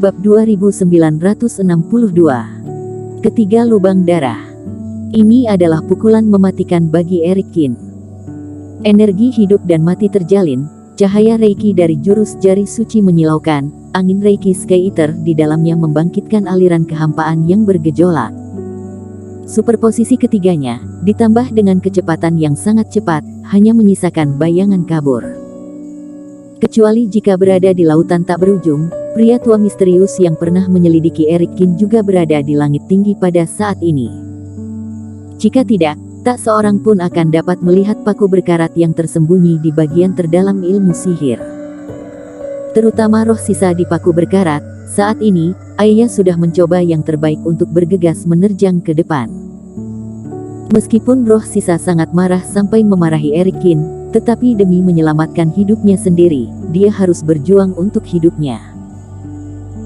Bab 2962. Ketiga lubang darah. Ini adalah pukulan mematikan bagi Eric Kin. Energi hidup dan mati terjalin, cahaya Reiki dari jurus jari suci menyilaukan, angin Reiki Sky Eater di dalamnya membangkitkan aliran kehampaan yang bergejolak. Superposisi ketiganya, ditambah dengan kecepatan yang sangat cepat, hanya menyisakan bayangan kabur. Kecuali jika berada di lautan tak berujung, pria tua misterius yang pernah menyelidiki Eric Kin juga berada di langit tinggi pada saat ini. Jika tidak, tak seorang pun akan dapat melihat paku berkarat yang tersembunyi di bagian terdalam ilmu sihir. Terutama roh sisa di paku berkarat, saat ini, Ayah sudah mencoba yang terbaik untuk bergegas menerjang ke depan. Meskipun roh sisa sangat marah sampai memarahi Eric Kin, tetapi demi menyelamatkan hidupnya sendiri, dia harus berjuang untuk hidupnya.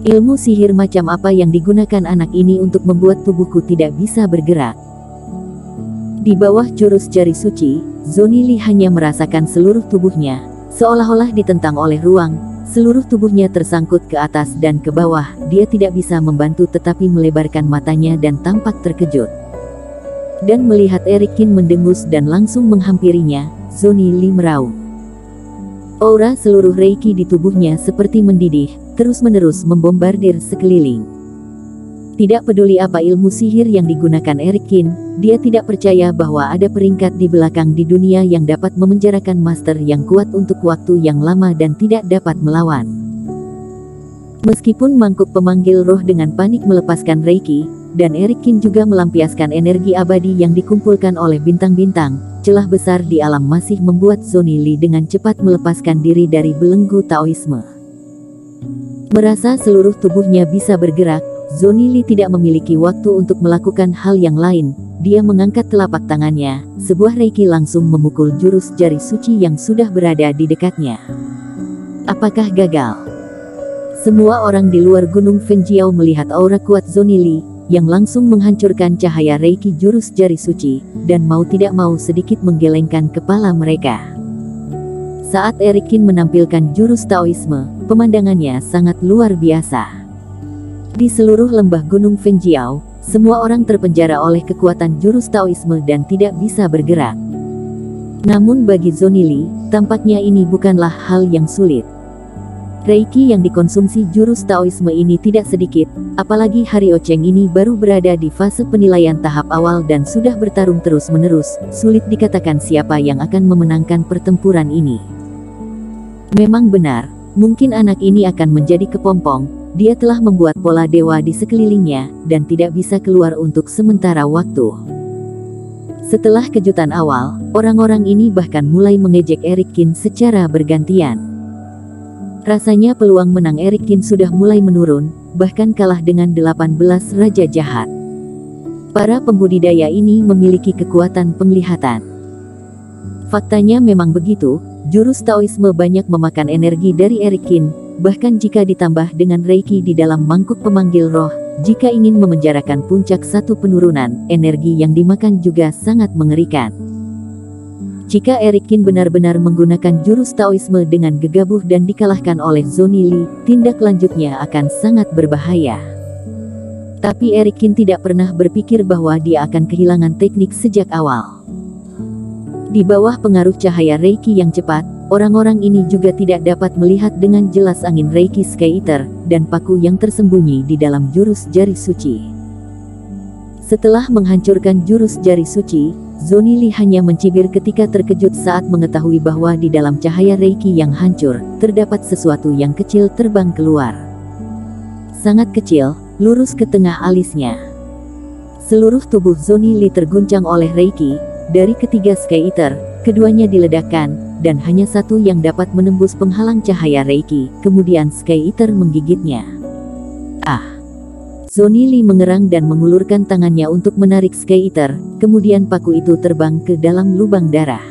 Ilmu sihir macam apa yang digunakan anak ini untuk membuat tubuhku tidak bisa bergerak? Di bawah jurus jari suci, Zonili hanya merasakan seluruh tubuhnya, seolah-olah ditentang oleh ruang, seluruh tubuhnya tersangkut ke atas dan ke bawah, dia tidak bisa membantu tetapi melebarkan matanya dan tampak terkejut. Dan melihat Eric Kin mendengus dan langsung menghampirinya, Zonili meraung. Aura seluruh Reiki di tubuhnya seperti mendidih, terus-menerus membombardir sekeliling. Tidak peduli apa ilmu sihir yang digunakan Eric Kin, dia tidak percaya bahwa ada peringkat di belakang di dunia yang dapat memenjarakan master yang kuat untuk waktu yang lama dan tidak dapat melawan. Meskipun mangkuk pemanggil roh dengan panik melepaskan Reiki, dan Eric Kin juga melampiaskan energi abadi yang dikumpulkan oleh bintang-bintang, celah besar di alam masih membuat Zonili dengan cepat melepaskan diri dari belenggu Taoisme. Merasa seluruh tubuhnya bisa bergerak, Zonili tidak memiliki waktu untuk melakukan hal yang lain. Dia mengangkat telapak tangannya, sebuah Reiki langsung memukul jurus jari suci yang sudah berada di dekatnya. Apakah gagal? Semua orang di luar Gunung Fenjiao melihat aura kuat Zonili, yang langsung menghancurkan cahaya Reiki jurus jari suci, dan mau tidak mau sedikit menggelengkan kepala mereka. Saat Eric Kin menampilkan jurus Taoisme, pemandangannya sangat luar biasa. Di seluruh lembah Gunung Fenjiao, semua orang terpenjara oleh kekuatan jurus Taoisme dan tidak bisa bergerak. Namun bagi Zonili, tampaknya ini bukanlah hal yang sulit. Reiki yang dikonsumsi jurus Taoisme ini tidak sedikit, apalagi Hario Cheng ini baru berada di fase penilaian tahap awal dan sudah bertarung terus-menerus, sulit dikatakan siapa yang akan memenangkan pertempuran ini. Memang benar, mungkin anak ini akan menjadi kepompong, dia telah membuat pola dewa di sekelilingnya, dan tidak bisa keluar untuk sementara waktu. Setelah kejutan awal, orang-orang ini bahkan mulai mengejek Eric Kin secara bergantian. Rasanya peluang menang Eric Kin sudah mulai menurun, bahkan kalah dengan 18 raja jahat. Para pembudidaya ini memiliki kekuatan penglihatan. Faktanya memang begitu, jurus Taoisme banyak memakan energi dari Eric Kin, bahkan jika ditambah dengan Reiki di dalam mangkuk pemanggil roh, jika ingin memenjarakan puncak satu penurunan, energi yang dimakan juga sangat mengerikan. Jika Eric Kin benar-benar menggunakan jurus Taoisme dengan gegabah dan dikalahkan oleh Zonili, tindak lanjutnya akan sangat berbahaya. Tapi Eric Kin tidak pernah berpikir bahwa dia akan kehilangan teknik sejak awal. Di bawah pengaruh cahaya Reiki yang cepat, orang-orang ini juga tidak dapat melihat dengan jelas angin Reiki Sky Eater, dan paku yang tersembunyi di dalam jurus jari suci. Setelah menghancurkan jurus jari suci, Zonili hanya mencibir ketika terkejut saat mengetahui bahwa di dalam cahaya Reiki yang hancur, terdapat sesuatu yang kecil terbang keluar. Sangat kecil, lurus ke tengah alisnya. Seluruh tubuh Zonili terguncang oleh Reiki, dari ketiga Sky Eater, keduanya diledakkan, dan hanya satu yang dapat menembus penghalang cahaya Reiki, kemudian Sky Eater menggigitnya. Zonili mengerang dan mengulurkan tangannya untuk menarik Sky Eater, kemudian paku itu terbang ke dalam lubang darah.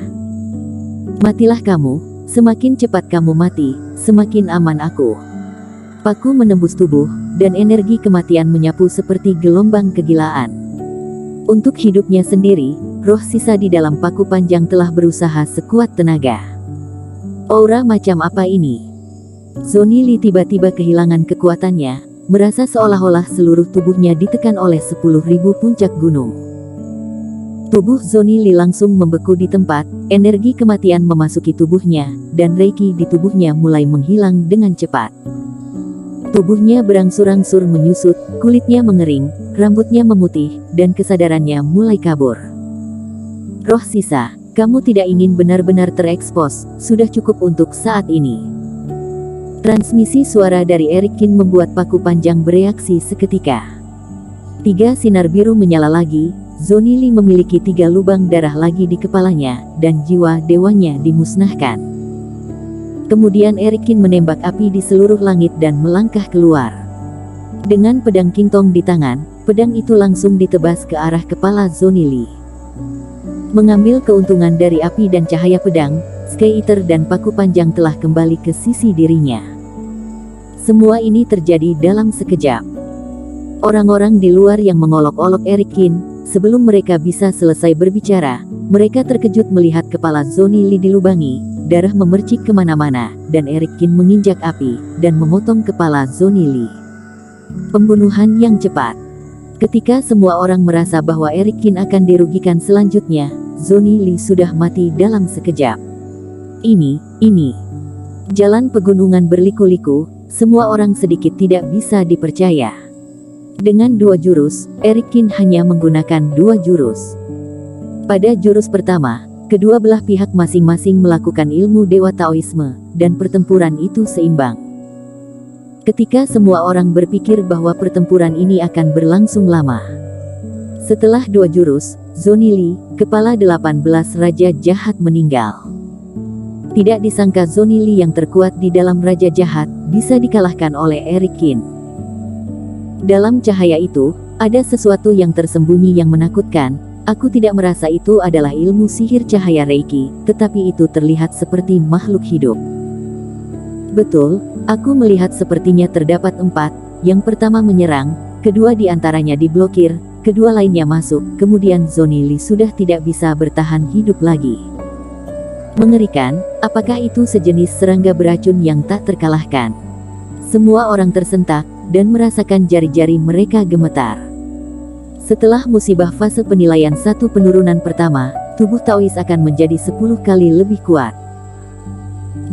Matilah kamu, semakin cepat kamu mati, semakin aman aku. Paku menembus tubuh, dan energi kematian menyapu seperti gelombang kegilaan. Untuk hidupnya sendiri, roh sisa di dalam paku panjang telah berusaha sekuat tenaga. Aura macam apa ini? Zonili tiba-tiba kehilangan kekuatannya, merasa seolah-olah seluruh tubuhnya ditekan oleh 10.000 puncak gunung. Tubuh Zhony Li langsung membeku di tempat, energi kematian memasuki tubuhnya, dan reiki di tubuhnya mulai menghilang dengan cepat. Tubuhnya berangsur-angsur menyusut, kulitnya mengering, rambutnya memutih, dan kesadarannya mulai kabur. Roh sisa, kamu tidak ingin benar-benar terekspos, sudah cukup untuk saat ini. Transmisi suara dari Eric Qin membuat paku panjang bereaksi seketika. 3 sinar biru menyala lagi, Zhony Li memiliki 3 lubang darah lagi di kepalanya, dan jiwa dewanya dimusnahkan. Kemudian Eric Qin menembak api di seluruh langit dan melangkah keluar. Dengan pedang Qingtong di tangan, pedang itu langsung ditebas ke arah kepala Zhony Li. Mengambil keuntungan dari api dan cahaya pedang, Sky Eater dan paku panjang telah kembali ke sisi dirinya. Semua ini terjadi dalam sekejap. Orang-orang di luar yang mengolok-olok Eric Qin, sebelum mereka bisa selesai berbicara, mereka terkejut melihat kepala Zhony Li dilubangi, darah memercik kemana-mana, dan Eric Qin menginjak api, dan memotong kepala Zhony Li. Pembunuhan yang cepat. Ketika semua orang merasa bahwa Eric Qin akan dirugikan selanjutnya, Zhony Li sudah mati dalam sekejap. Ini. Jalan pegunungan berliku-liku, semua orang sedikit tidak bisa dipercaya. Dengan 2 jurus, Eric Qin hanya menggunakan 2 jurus. Pada jurus pertama, kedua belah pihak masing-masing melakukan ilmu Dewa Taoisme, dan pertempuran itu seimbang. Ketika semua orang berpikir bahwa pertempuran ini akan berlangsung lama. Setelah 2 jurus, Zhony Li, kepala 18 Raja Jahat meninggal. Tidak disangka Zhony Li yang terkuat di dalam Raja Jahat, bisa dikalahkan oleh Eric Qin. Dalam cahaya itu, ada sesuatu yang tersembunyi yang menakutkan. Aku tidak merasa itu adalah ilmu sihir cahaya Reiki, tetapi itu terlihat seperti makhluk hidup. Betul, aku melihat sepertinya terdapat 4, yang pertama menyerang, kedua di antaranya diblokir, kedua lainnya masuk, kemudian Zhony Li sudah tidak bisa bertahan hidup lagi. Mengerikan, apakah itu sejenis serangga beracun yang tak terkalahkan? Semua orang tersentak, dan merasakan jari-jari mereka gemetar. Setelah musibah fase penilaian 1 penurunan pertama, tubuh Taois akan menjadi 10 kali lebih kuat.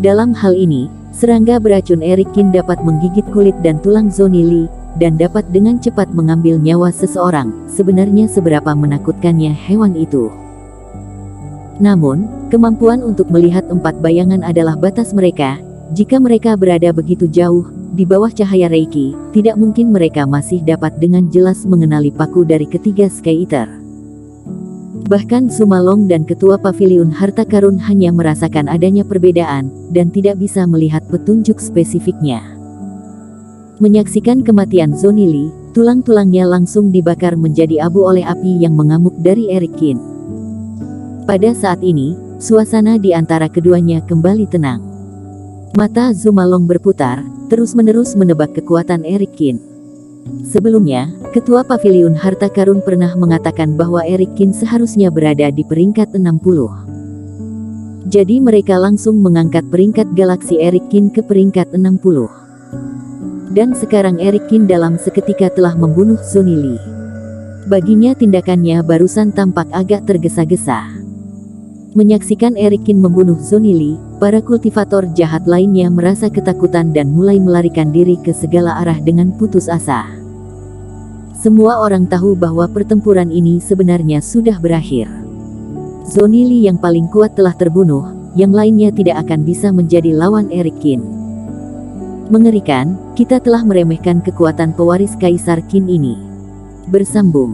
Dalam hal ini, serangga beracun Eric Qin dapat menggigit kulit dan tulang Zhony Li, dan dapat dengan cepat mengambil nyawa seseorang. Sebenarnya seberapa menakutkannya hewan itu. Namun, kemampuan untuk melihat 4 bayangan adalah batas mereka. Jika mereka berada begitu jauh, di bawah cahaya Reiki, tidak mungkin mereka masih dapat dengan jelas mengenali paku dari ketiga Sky Eater. Bahkan Sumalong dan Ketua Paviliun Harta Karun hanya merasakan adanya perbedaan, dan tidak bisa melihat petunjuk spesifiknya. Menyaksikan kematian Zhony Li, tulang-tulangnya langsung dibakar menjadi abu oleh api yang mengamuk dari Eric Qin. Pada saat ini, suasana di antara keduanya kembali tenang. Mata Zumalong berputar, terus-menerus menebak kekuatan Eric Qin. Sebelumnya, Ketua Paviliun Harta Karun pernah mengatakan bahwa Eric Qin seharusnya berada di peringkat 60. Jadi mereka langsung mengangkat peringkat galaksi Eric Qin ke peringkat 60. Dan sekarang Eric Qin dalam seketika telah membunuh Zhony Li. Baginya tindakannya barusan tampak agak tergesa-gesa. Menyaksikan Eric Qin membunuh Zhony Li, para kultivator jahat lainnya merasa ketakutan dan mulai melarikan diri ke segala arah dengan putus asa. Semua orang tahu bahwa pertempuran ini sebenarnya sudah berakhir. Zhony Li yang paling kuat telah terbunuh, yang lainnya tidak akan bisa menjadi lawan Eric Qin. Mengerikan, kita telah meremehkan kekuatan pewaris Kaisar Qin ini. Bersambung.